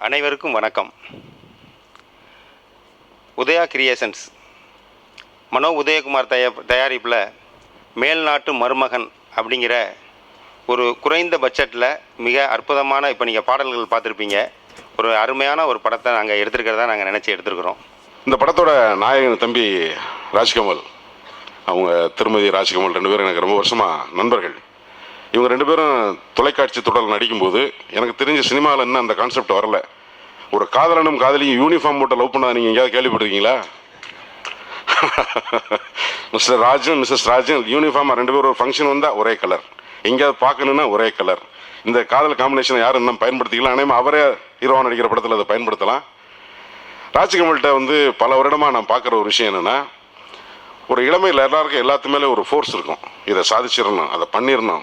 அனைவருக்கும் வணக்கம். உதயா கிரியேஷன்ஸ் மனோ உதயகுமார் தயாரிப்பில் மேல்நாட்டு மருமகன் அப்படிங்கிற ஒரு குறைந்த பட்ஜெட்டில் மிக அற்புதமான, இப்போ நீங்கள் பாடல்கள் பார்த்துருப்பீங்க, ஒரு அருமையான ஒரு படத்தை நாங்கள் எடுத்துருக்கிறதா நாங்கள் நினச்சி எடுத்துருக்குறோம். இந்த படத்தோட நாயகன் தம்பி ராஜ்கமல், அவங்க திருமதி ராஜ்கமல் ரெண்டு பேரும் எனக்கு ரொம்ப வருஷமாக நண்பர்கள். இவங்க ரெண்டு பேரும் தொலைக்காட்சி தொடரில் நடிக்கும்போது எனக்கு தெரிஞ்ச சினிமாவில் இன்னும் அந்த கான்செப்ட் வரல. ஒரு காதலனும் காதலியும் யூனிஃபார்ம் போட்டு லவ் பண்ணாத நீங்கள் எங்கேயாவது கேள்விப்பட்டிருக்கீங்களா? மிஸ்டர் ராஜும் மிஸ்ஸஸ் ராஜும் யூனிஃபார்மாக ரெண்டு பேரும் ஒரு ஃபங்க்ஷன் வந்தால் ஒரே கலர், எங்கேயாவது பார்க்கணுன்னா ஒரே கலர். இந்த காதல் காம்பினேஷனை யாரும் இன்னும் பயன்படுத்திக்கலாம். ஆனால் அவரே ஹீரோவாக நடிக்கிற படத்தில் அதை பயன்படுத்தலாம். ராஜ்கமல்கிட்ட பல வருடமாக நான் பார்க்குற ஒரு விஷயம் என்னென்னா, ஒரு இளமையில் எல்லாருக்கும் எல்லாத்துமேலே ஒரு ஃபோர்ஸ் இருக்கும். இதை சாதிச்சிடணும், அதை பண்ணிடணும்,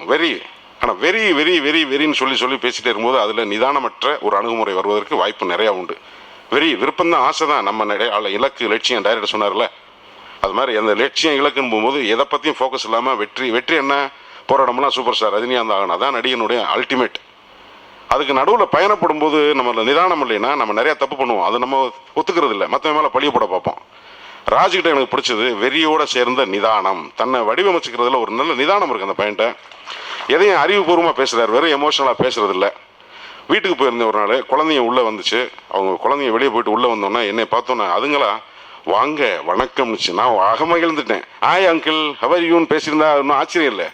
ஆனால் வெறின்னு சொல்லி பேசிகிட்டே இருக்கும்போது அதில் நிதானமற்ற ஒரு அணுகுமுறை வருவதற்கு வாய்ப்பு நிறையா உண்டு. விருப்பம்தான், ஆசை தான். நம்ம இலக்கு லட்சியம் டைரக்டர் சொன்னார்ல, அது மாதிரி அந்த லட்சியம் இலக்குன்னு போகும்போது எதை பற்றியும் ஃபோக்கஸ் இல்லாமல் வெற்றி என்ன போராடம்லாம் சூப்பர் ஸ்டார் ரஜினிகாந்த் ஆகணும், அதான் நடிகனுடைய அல்டிமேட். அதுக்கு நடுவில் பயணப்படும் போது நம்ம நிதானம் இல்லைன்னா நம்ம நிறையா தப்பு பண்ணுவோம். அது நம்ம ஒத்துக்கிறது இல்லை, மற்ற மேலே பழிய போட பார்ப்போம். ராஜுகிட்ட எனக்கு பிடிச்சது வெறியோடு சேர்ந்த நிதானம். தன்னை வடிவமைச்சுக்கிறதுல ஒரு நல்ல நிதானம் இருக்குது அந்த பையன்ட்ட. எதையும் அறிவுபூர்வமாக பேசுகிறார், வெறும் எமோஷனலாக பேசுறது இல்லை. வீட்டுக்கு போயிருந்தேன் ஒரு நாள், குழந்தைங்க உள்ளே வந்துச்சு. அவங்க குழந்தைங்க வெளியே போயிட்டு உள்ளே வந்தோன்னே என்னை பார்த்தோன்னே அதுங்களா வாங்க வணக்கம்னுச்சு. நான் அகமகிழ்ந்துட்டேன். ஆய் அங்கிள் ஹவர் யூன்னு பேசியிருந்தா இன்னும் ஆச்சரியம் இல்லை.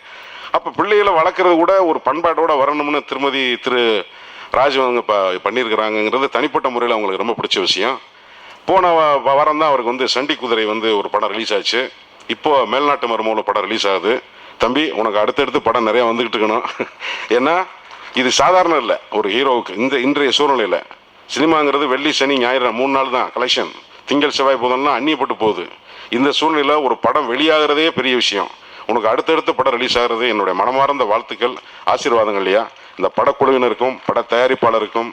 அப்போ பிள்ளைகளை வளர்க்குறது கூட ஒரு பண்பாட்டோடு வரணும்னு திரு ராஜு அவங்க பண்ணியிருக்கிறாங்கங்கிறது தனிப்பட்ட முறையில் அவங்களுக்கு ரொம்ப பிடிச்ச விஷயம். போன வாரம் தான் அவருக்கு சண்டி குதிரை ஒரு படம் ரிலீஸ் ஆச்சு. இப்போது மேல்நாட்டு மருமகள் படம் ரிலீஸ் ஆகுது. தம்பி, உனக்கு அடுத்தடுத்து படம் நிறையா வந்துக்கிட்டு இருக்கணும். ஏன்னா இது சாதாரண இல்லை ஒரு ஹீரோவுக்கு. இன்றைய சூழ்நிலையில் சினிமாங்கிறது வெள்ளி சனி ஞாயிறு 3 நாள் தான் கலெக்ஷன். திங்கள் செவ்வாய் புதன்லாம் அந்நியப்பட்டு போகுது. இந்த சூழ்நிலையில் ஒரு படம் வெளியாகிறதே பெரிய விஷயம். உனக்கு அடுத்தடுத்து படம் ரிலீஸ் ஆகிறது என்னுடைய மனமார்ந்த வாழ்த்துக்கள், ஆசீர்வாதங்கள் இல்லையா. இந்த படக்குழுவினருக்கும் பட தயாரிப்பாளருக்கும்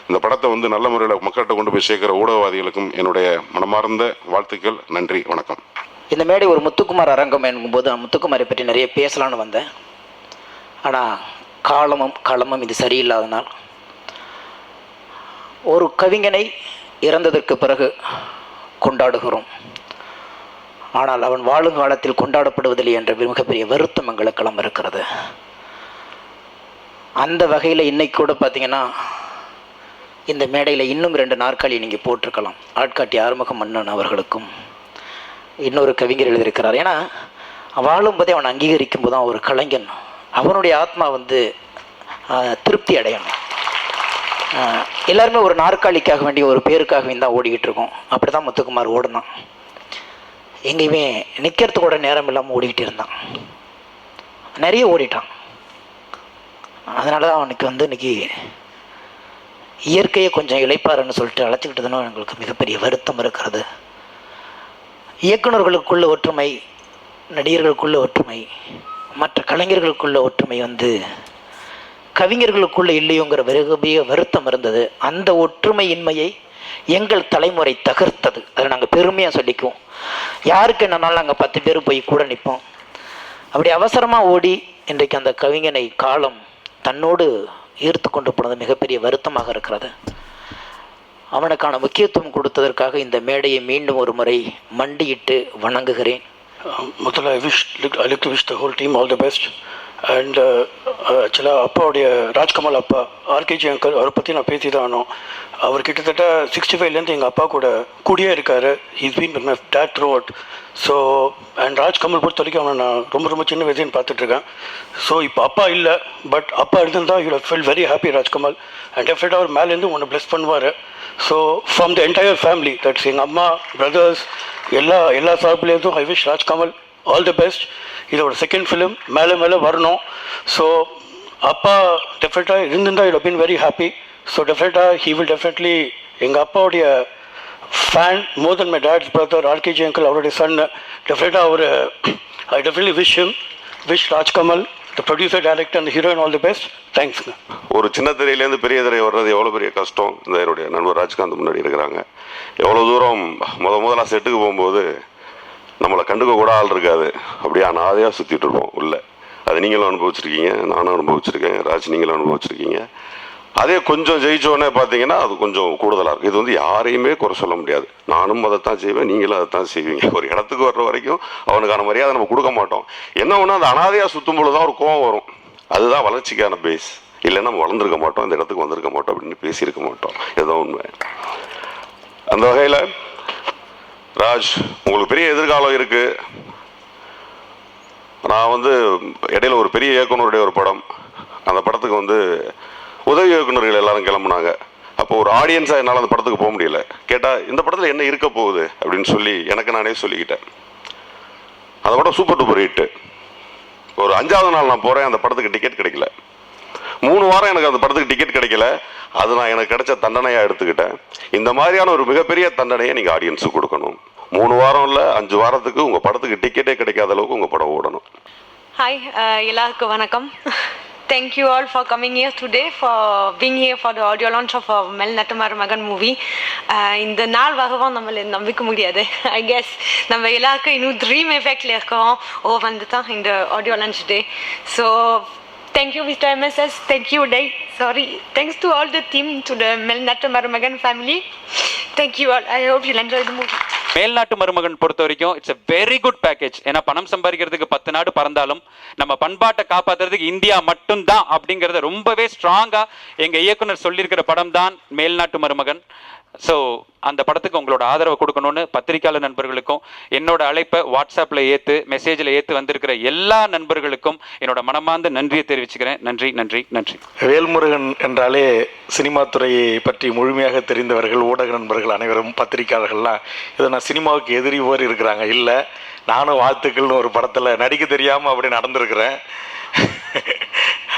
இந்த படத்தை நல்ல முறையில் மக்கள்கிட்ட கொண்டு போய் சேர்க்கிற ஊடகவாதிகளுக்கும் என்னுடைய மனமார்ந்த வாழ்த்துக்கள். நன்றி, வணக்கம். இந்த மேடை ஒரு முத்துக்குமார் அரங்கம் என்கும்போது நான் முத்துக்குமாரை பற்றி நிறைய பேசலான்னு வந்தேன். ஆனால் காலமும் இது சரியில்லாதனால் ஒரு கவிஞனை இறந்ததற்கு பிறகு கொண்டாடுகிறோம், ஆனால் அவன் வாழும் காலத்தில் கொண்டாடப்படுவதில்லை என்ற மிகப்பெரிய வருத்தம் எங்களுக்கெல்லாம் இருக்கிறது. அந்த வகையில் இன்னைக்கு கூட பார்த்தீங்கன்னா இந்த மேடையில் இன்னும் 2 நாற்காலி நீங்கள் போட்டிருக்கலாம். ஆட்காட்டி ஆறுமுக மன்னன் அவர்களுக்கும் இன்னொரு கவிஞர் எழுதியிருக்கிறார். ஏன்னா வாழும்போதே அவன் அங்கீகரிக்கும் போது தான் ஒரு கலைஞன் அவனுடைய ஆத்மா திருப்தி அடையணும். எல்லாருமே ஒரு நாற்காலிக்காக வேண்டிய ஒரு பேருக்காக தான் ஓடிக்கிட்டு இருக்கோம். அப்படி தான் முத்துக்குமார் ஓடினான். எங்கேயுமே நிற்கிறதுக்கு கூட நேரம் இல்லாமல் ஓடிக்கிட்டு இருந்தான், நிறைய ஓடிட்டான். அதனால தான் அவனுக்கு இன்னைக்கு இயற்கையை கொஞ்சம் இளைப்பாருன்னு சொல்லிட்டு அழைச்சிக்கிட்டதுன்னு எங்களுக்கு மிகப்பெரிய வருத்தம் இருக்கிறது. இயக்குநர்களுக்குள்ள ஒற்றுமை, நடிகர்களுக்குள்ள ஒற்றுமை, மற்ற கலைஞர்களுக்குள்ள ஒற்றுமை கவிஞர்களுக்குள்ள இல்லையோங்கிற மிக வருத்தம் இருந்தது. அந்த ஒற்றுமையின்மையை எங்கள் தலைமுறை தகர்த்தது. அதை நாங்கள் பெருமையாக சொல்லிக்குவோம். யாருக்கு என்னன்னாலும் நாங்கள் 10 பேர் போய் கூட நிற்போம். அப்படி அவசரமாக ஓடி இன்றைக்கு அந்த கவிஞனை காலம் தன்னோடு ஈர்த்து கொண்டு போனது மிகப்பெரிய வருத்தமாக இருக்கிறது. அவனுக்கான முக்கியத்துவம் கொடுத்ததற்காக இந்த மேடையை மீண்டும் ஒரு முறை மண்டியிட்டு வணங்குகிறேன். முதல்ல I like to wish the whole team all the best. And ஆக்சுவலாக அப்பாவுடைய ராஜ்கமல் அப்பா ஆர்கேஜி அங்கிள், அவரை பற்றி நான் பேசி தான் ஆனோம். அவர் கிட்டத்தட்ட 65லேருந்து எங்கள் அப்பா கூடயே இருக்கார். He's been with my dad through out. So and Rajkamal பொறுத்த வரைக்கும் அவனை நான் ரொம்ப சின்ன வயசுன்னு பார்த்துட்ருக்கேன். ஸோ இப்போ அப்பா இல்லை, பட் அப்பா இருந்திருந்தால் you feel very happy Rajkamal. And டெஃபினட்டாக அவர் மேலேருந்து உன்னை ப்ளஸ் பண்ணுவார். So from the entire family, that's எங்கள் அம்மா, பிரதர்ஸ், எல்லா சார்பிலேருந்தும் I wish Rajkamal all the best. இதோட செகண்ட் ஃபிலிம் மேலே வரணும். ஸோ அப்பா டெஃபினட்டாக இருந்திருந்தால் you been very happy. So டெஃபினட்டாக ஹீ வில் டெஃபினெட்லி எங்கள் அப்பாவுடைய fan more then my dad's brother RKG uncle, அவருடைய சன். டெஃபினட்டாக அவர் I definitely wish Rajkamal, the producer, director and heroine all the best. தேங்க்ஸ்ங்க. ஒரு சின்ன திரையிலேருந்து பெரிய திரை வர்றது எவ்வளோ பெரிய கஷ்டம். இந்த என்னுடைய நண்பர் ராஜ்காந்த் முன்னாடி இருக்கிறாங்க. எவ்வளோ தூரம் முதலாக செட்டுக்கு போகும்போது நம்மளை கண்டுக்க கூட ஆள் இருக்காது, அப்படியே அனாதையாக சுற்றிட்டு இருப்போம் உள்ள. அது நீங்களும் அனுபவிச்சிருக்கீங்க, நானும் அனுபவிச்சிருக்கேன், ராஜ் நீங்களும் அனுபவிச்சிருக்கீங்க. அதே கொஞ்சம் ஜெயிச்சோடனே பார்த்தீங்கன்னா அது கொஞ்சம் கூடுதலாக இருக்கும். இது வந்து யாரையுமே குறை சொல்ல முடியாது. நானும் அதைத்தான் செய்வேன், நீங்களும் அதைத்தான் செய்வீங்க. ஒரு இடத்துக்கு வர்ற வரைக்கும் அவனுக்கான மரியாதை நம்ம கொடுக்க மாட்டோம். என்ன ஒன்று, அந்த அனாதையாக சுற்றும் பொழுது தான் ஒரு கோவம் வரும். அதுதான் வளர்ச்சிக்கான பேஸ். இல்லைன்னா நம்ம வளர்ந்துருக்க மாட்டோம், இந்த இடத்துக்கு வந்திருக்க மாட்டோம் அப்படின்னு பேசியிருக்க மாட்டோம். இதுதான் உண்மை. அந்த வகையில் ராஜ், உங்களுக்கு பெரிய எதிர்காலம் இருக்குது. நான் வந்து இடையில ஒரு பெரிய இயக்குனருடைய ஒரு படம், அந்த படத்துக்கு வந்து உதவி இயக்குநர்கள் எல்லாரும் கிளம்புனாங்க. அப்போ ஒரு ஆடியன்ஸாக என்னால் அந்த படத்துக்கு போக முடியல. கேட்டால் இந்த படத்தில் என்ன இருக்க போகுது அப்படின்னு சொல்லி எனக்கு நானே சொல்லிக்கிட்டேன். அந்த படம் சூப்பர் டூப்பர் ஹிட்டு. ஒரு 5வது நாள் நான் போகிறேன், அந்த படத்துக்கு டிக்கெட் கிடைக்கல. 3 வாரம் எனக்கு அந்த படத்துக்கு டிக்கெட் கிடைக்கல. அது நான் எனக்கு கிடைச்ச தண்டனையாக எடுத்துக்கிட்டேன். இந்த மாதிரியான ஒரு மிகப்பெரிய தண்டனையை நீங்கள் ஆடியன்ஸுக்கு கொடுக்கணும். 3 வாரம் இல்லை, 5 வாரத்துக்கு உங்கள் படத்துக்கு டிக்கெட்டே கிடைக்காத அளவுக்கு உங்கள் படம் ஓடணும். ஹாய், எல்லாருக்கும் வணக்கம். Thank you all for coming here today, for being here for the audio launch of Mel Nattu Marumagan movie. இந்த நாள் வருவோம் நம்மள நம்பிக்க முடியாது. I guess நம்ம எல்லாருக்கும் இன்னும் ட்ரீம் எஃபெக்ட்ல இருக்கோம். வந்துதான் இந்த audio launch day. So thank you Mr. MSS, thank you Day, sorry, thanks to all the team, to the Mel Nattu Marumagan family. Thank you all. I hope you'll enjoy the movie. மேல்நாட்டு மருமகன் பொறுத்த வரைக்கும் it's a very good package. ஏன்னா பணம் சம்பாதிக்கிறதுக்கு 10 நாடு பறந்தாலும் நம்ம பண்பாட்டை காப்பாற்றுறதுக்கு இந்தியா மட்டும்தான் அப்படிங்கிறத ரொம்பவே ஸ்ட்ராங்கா எங்க இயக்குனர் சொல்லியிருக்கிற படம் தான் மேல்நாட்டு மருமகன். ஸோ அந்த படத்துக்கு உங்களோட ஆதரவை கொடுக்கணும்னு பத்திரிகையாளர் நண்பர்களுக்கும், என்னோட அழைப்பை வாட்ஸ்அப்பில் மெசேஜில் வந்திருக்கிற எல்லா நண்பர்களுக்கும் என்னோட மனமார்ந்த நன்றியை தெரிவிச்சுக்கிறேன். நன்றி நன்றி நன்றி. வேல்முருகன் என்றாலே சினிமா துறையை பற்றி முழுமையாக தெரிந்தவர்கள், ஊடக நண்பர்கள் அனைவரும், பத்திரிகையாளர்கள்லாம் இதை நான் சினிமாவுக்கு எதிரி போர் இருக்கிறாங்க. இல்லை, நானும் வாழ்த்துக்கள்னு ஒரு படத்தில் நடிக்க தெரியாமல் அப்படி நடந்திருக்கிறேன்.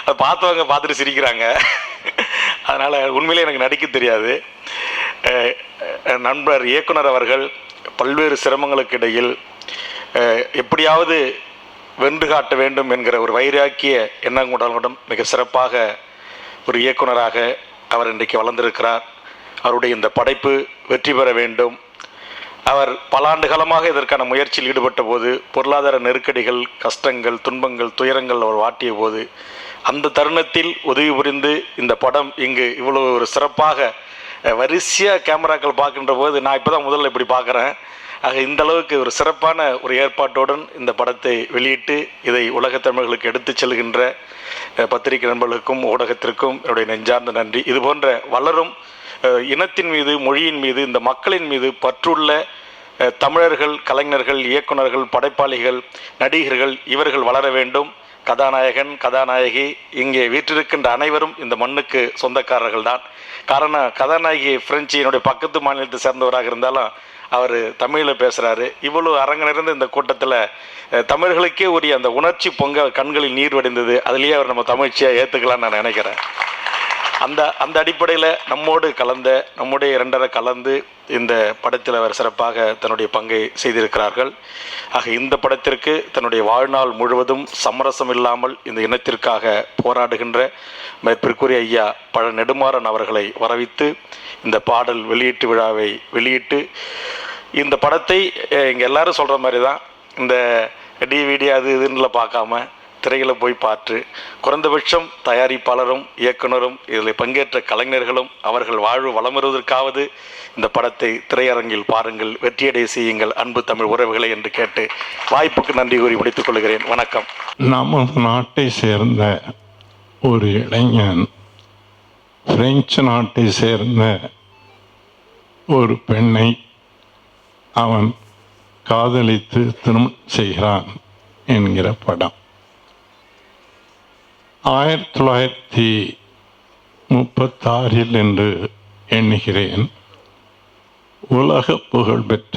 அதை பார்த்தவங்க பார்த்துட்டு சிரிக்கிறாங்க. அதனால் உண்மையிலே எனக்கு நடிக்க தெரியாது. நண்பர் இயக்குனர் அவர்கள் பல்வேறு சிரமங்களுக்கு இடையில் எப்படியாவது வென்று காட்ட வேண்டும் என்கிற ஒரு வைராக்கிய எண்ணங்களுடன் மிக சிறப்பாக ஒரு இயக்குனராக அவர் இன்றைக்கு வளர்ந்திருக்கிறார். அவருடைய இந்த படைப்பு வெற்றி பெற வேண்டும். அவர் பல ஆண்டு காலமாக இதற்கான முயற்சியில் ஈடுபட்ட போது பொருளாதார நெருக்கடிகள், கஷ்டங்கள், துன்பங்கள், துயரங்கள் அவர் வாட்டிய போது அந்த தருணத்தில் உதவி புரிந்து இந்த படம் இங்கு இவ்வளவு ஒரு சிறப்பாக வரிசையாக கேமராக்கள் பார்க்கின்ற போது நான் இப்போ தான் முதல்ல இப்படி பார்க்குறேன். ஆக இந்த அளவுக்கு ஒரு சிறப்பான ஒரு ஏற்பாட்டுடன் இந்த படத்தை வெளியிட்டு இதை உலகத் தமிழர்களுக்கு எடுத்து செல்கின்ற பத்திரிகை நண்பர்களுக்கும் ஊடகத்திற்கும் என்னுடைய நெஞ்சார்ந்த நன்றி. இது போன்ற வளரும் இனத்தின் மீது, மொழியின் மீது, இந்த மக்களின் மீது பற்றுள்ள தமிழர்கள், கலைஞர்கள், இயக்குனர்கள், படைப்பாளிகள், நடிகர்கள் இவர்கள் வளர வேண்டும். கதாநாயகன், கதாநாயகி, இங்கே வீற்றிருக்கின்ற அனைவரும் இந்த மண்ணுக்கு சொந்தக்காரர்கள் தான். காரணம், கதாநாயகி பிரெஞ்சு என்னுடைய பக்கத்து மாநிலத்தை சேர்ந்தவராக இருந்தாலும் அவர் தமிழில் பேசுகிறாரு. இவ்வளோ அரங்கு நிறைந்த இந்த கூட்டத்தில் தமிழர்களுக்கே உரிய அந்த உணர்ச்சி பொங்க கண்களில் நீர் வடிந்தது. அதுலேயே அவர் நம்ம தமிழ்ச்சியாக ஏற்றுக்கலான்னு நான் நினைக்கிறேன். அந்த அடிப்படையில் நம்மோடு கலந்த, நம்முடைய 2.5 கலந்து இந்த படத்தில் அவர் சிறப்பாக தன்னுடைய பங்கை செய்திருக்கிறார்கள். ஆக இந்த படத்திற்கு தன்னுடைய வாழ்நாள் முழுவதும் சமரசம் இல்லாமல் இந்த இனத்திற்காக போராடுகின்ற மதிப்பிற்குரிய ஐயா பழ நெடுமாறன் அவர்களை வரவித்து இந்த பாடல் வெளியீட்டு விழாவை வெளியிட்டு இந்த படத்தை இங்கே எல்லாரும் சொல்கிற மாதிரி தான், இந்த டிவிடி அது இதுன்னு பார்க்காம திரையில் போய் பார்த்து குறைந்தபட்சம் தயாரிப்பாளரும் இயக்குனரும் இதில் பங்கேற்ற கலைஞர்களும் அவர்கள் வாழ்வு வளமுறுவதற்காவது இந்த படத்தை திரையரங்கில் பாருங்கள், வெற்றியடை செய்யுங்கள் அன்பு தமிழ் உறவுகளை என்று கேட்டு வாய்ப்புக்கு நன்றி கூறி முடித்துக் கொள்கிறேன். வணக்கம். நமது நாட்டை சேர்ந்த ஒரு இளைஞன் பிரெஞ்சு நாட்டை சேர்ந்த ஒரு பெண்ணை அவன் காதலித்து திருமணம் செய்கிறான் என்கிற படம் 1936 என்று எண்ணுகிறேன். உலக புகழ்பெற்ற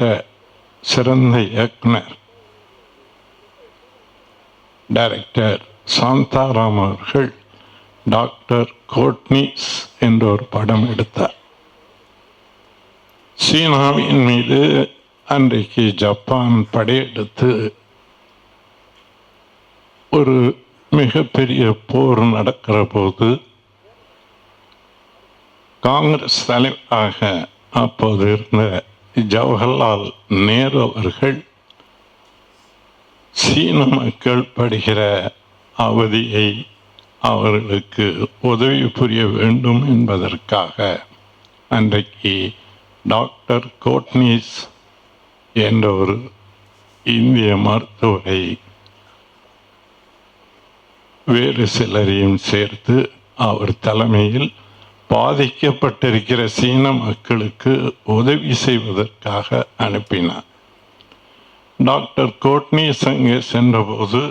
சிறந்த இயக்குனர் டைரக்டர் சாந்தாராம் அவர்கள் டாக்டர் கோட்னிஸ் என்ற ஒரு படம் எடுத்தார். சீனாவின் மீது அன்றைக்கு ஜப்பான் படையெடுத்து ஒரு மிகப்பெரிய போர் நடக்கிற போது காங்கிரஸ் தலைவராக அப்போது இருந்த ஜவஹர்லால் நேரு அவர்கள் சீன மக்கள் படுகிற அவதியை, அவர்களுக்கு உதவி புரிய வேண்டும் என்பதற்காக அன்றைக்கு டாக்டர் கோட்னிஸ் என்ற ஒரு இந்திய மருத்துவரை வேறு சிலரையும் சேர்த்து அவர் தலைமையில் பாதிக்கப்பட்டிருக்கிற சீன மக்களுக்கு உதவி செய்வதற்காக அனுப்பினார். டாக்டர் கோட்னிஸ் அங்கே சென்றபோது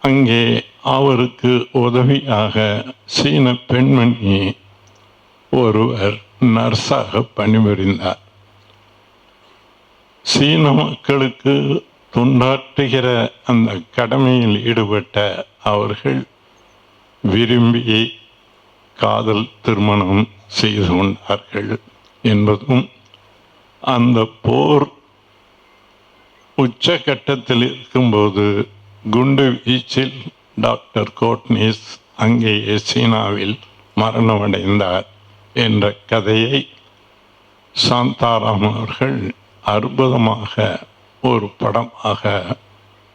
அங்கே அவருக்கு உதவியாக சீன பெண்மணி ஒருவர் நர்ஸாக பணிபுரிந்தார். சீன மக்களுக்கு தொண்டாற்றுகிற அந்த கடமையில் ஈடுபட்ட அவர்கள் விரும்பி காதல் திருமணம் செய்து கொண்டார்கள் என்பதும், அந்த போர் உச்சகட்டத்தில் இருக்கும்போது குண்டு வீச்சில் டாக்டர் கோட்னிஸ் அங்கேயே சீனாவில் மரணமடைந்தார் என்ற கதையை சாந்தாராம் அவர்கள் அற்புதமாக ஒரு படமாக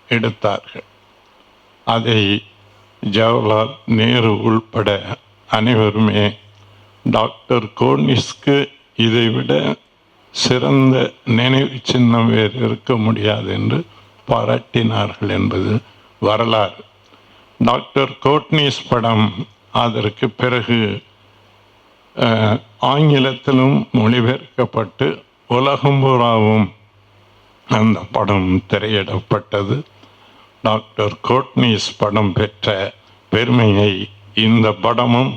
எடுத்தார்கள். அதை ஜவஹர்லால் நேரு உள்பட அனைவருமே டாக்டர் கோட்னிஸ்க்கு இதைவிட சிறந்த நினைவு சின்னம் வேறு இருக்க முடியாது என்று பாராட்டினார்கள் என்பது வரலாறு. டாக்டர் கோட்னிஸ் படம் அதற்கு பிறகு ஆங்கிலத்திலும் மொழிபெயர்க்கப்பட்டு உலகம் பூராவும் அந்த படம் திரையிடப்பட்டது. டாக்டர் கோட்னிஸ் படம் பெற்ற பெருமையை இந்த படமும்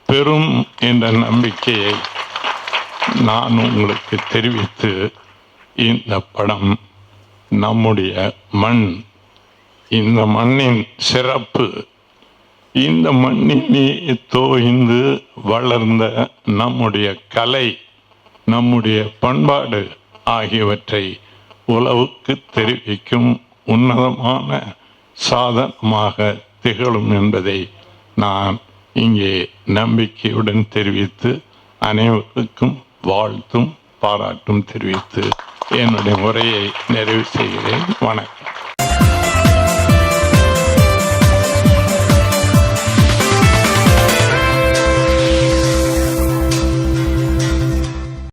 பெறும் என்ற நம்பிக்கையை நான் உங்களுக்கு தெரிவித்து, இந்த படம் நம்முடைய மண், இந்த மண்ணின் சிறப்பு, இந்த மண்ணிலே தோய்ந்து வளர்ந்த நம்முடைய கலை, நம்முடைய பண்பாடு ஆகியவற்றை உலகுக்கு தெரிவிக்கும் உன்னதமான சாதனமாக திகழும் என்பதை நான் இங்கே நம்பிக்கையுடன் தெரிவித்து, அனைவருக்கும் வாழ்த்தும் பாராட்டும் தெரிவித்து என்னுடைய உரையை நிறைவு செய்கிறேன். வணக்கம்.